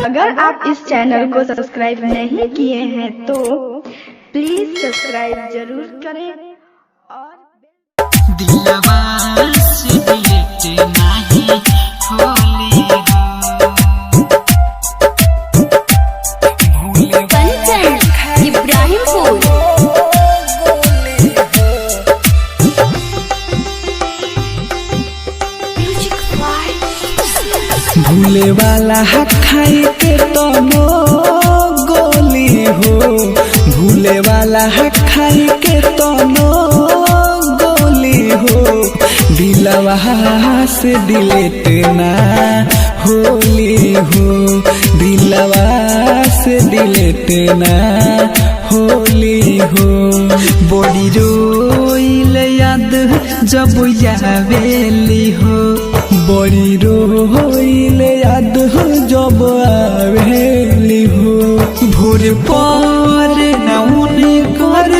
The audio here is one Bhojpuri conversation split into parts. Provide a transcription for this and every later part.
अगर आप इस चैनल को सब्सक्राइब नहीं किए हैं तो प्लीज सब्सक्राइब जरूर करें और दिलवा से डिलीट नहीं होली हो कंचन इब्राहिमपुर। भूले वाला खाई के तनो गोली हो, भूले वाला खाई के तनो गोली हो, दिलवा से डिलीट ना होली हो, दिलवा से डिलीट ना होली हो। बड़ी रोइल याद जब आवेली हो, बड़ी रोइल याद जब आवेली हो, भोर पर नौन कर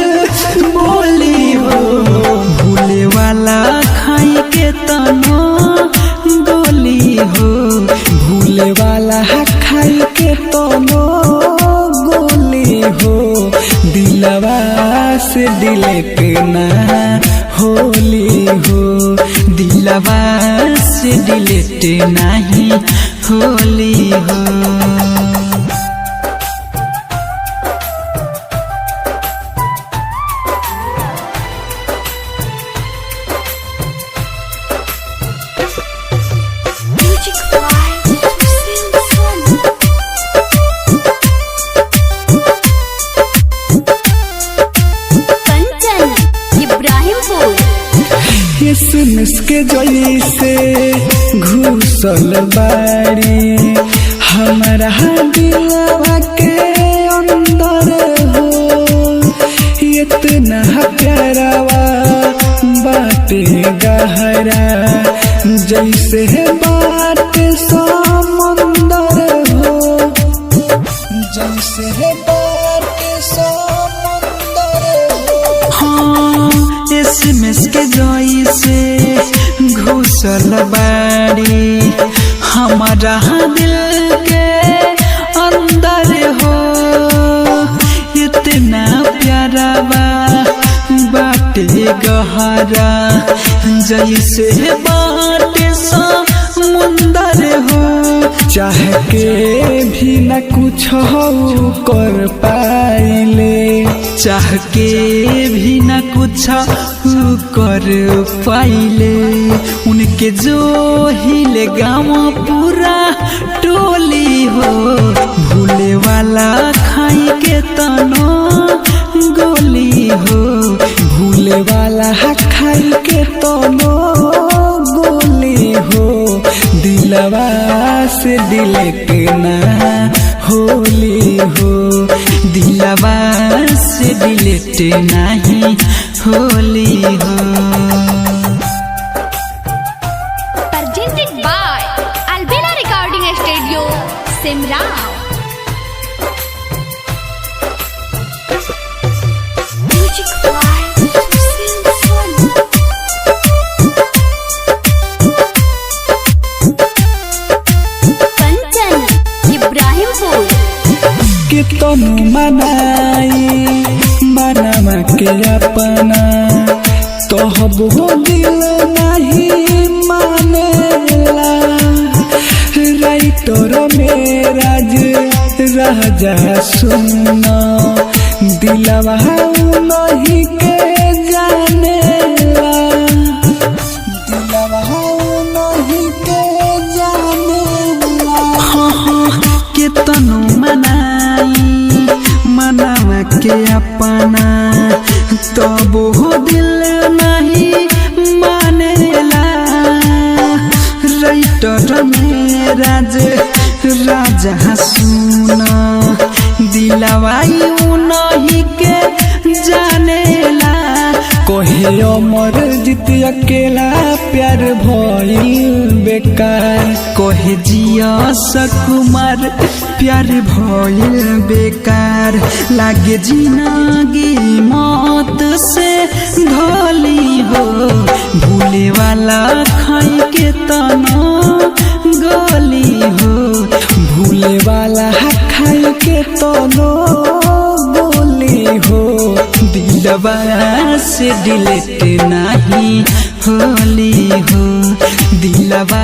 बोली हो, भूले वाला खाई के तनो गोली हो, भूले वाला खाई के तनो गोली हो, दिलवा से डिलीट ना होली हो, दिलवा से डिलीट नहीं होली हो। के जैसे घुसल बाड़ी हमारा दिलवा के अंदर हो, इतना प्यारावा बाटे गहरा जैसे बात समंदर हो, जैसे बात समंदर हो। हाँ एसएमएस के जैसे घुसल बाड़ी हमारा दिल के अंदर हो, इतना प्यारा बाटे गहरा जैसे बाटे समुंदर हो, चाह के भी न कुछ हो कर पाइले, चाह के भी न कुछ कर पाइले, उनके जो हिले गाँव पूरा टोली हो, भूले वाला खाई के तनो गोली हो, भूले वाला खाई के तनो गोली हो, दिलवा से डिलीट ना होली हो, दिलवा से डिलीट नहीं होली हो। Presented by Albina Recording Studio, Simra। Kanchan Ibrahimpur. कितनु मनाई मनमा के अपना तोहब दिल नहीं मानेला, राइटर मेराज राजा सुना दिलवा नहीं के जानेला, दिलवा नहीं के जानेला। हाँ कितनु मनाई मनावा के अपना तब वो दिल नहीं मानेला, राइटर मेराज राजा सुना दिलवाई नहीं के जानेला, कहे अमर जीत अकेला प्यार भइल बेकार, कहे जिया सकुमार प्यार भइल बेकार, लागे जिंदगी मौत से धोली हो, भूले वाला खाई के तनो गोली हो, भूले वाला दिलवा से डिलीट नहीं होली हो, दिलवा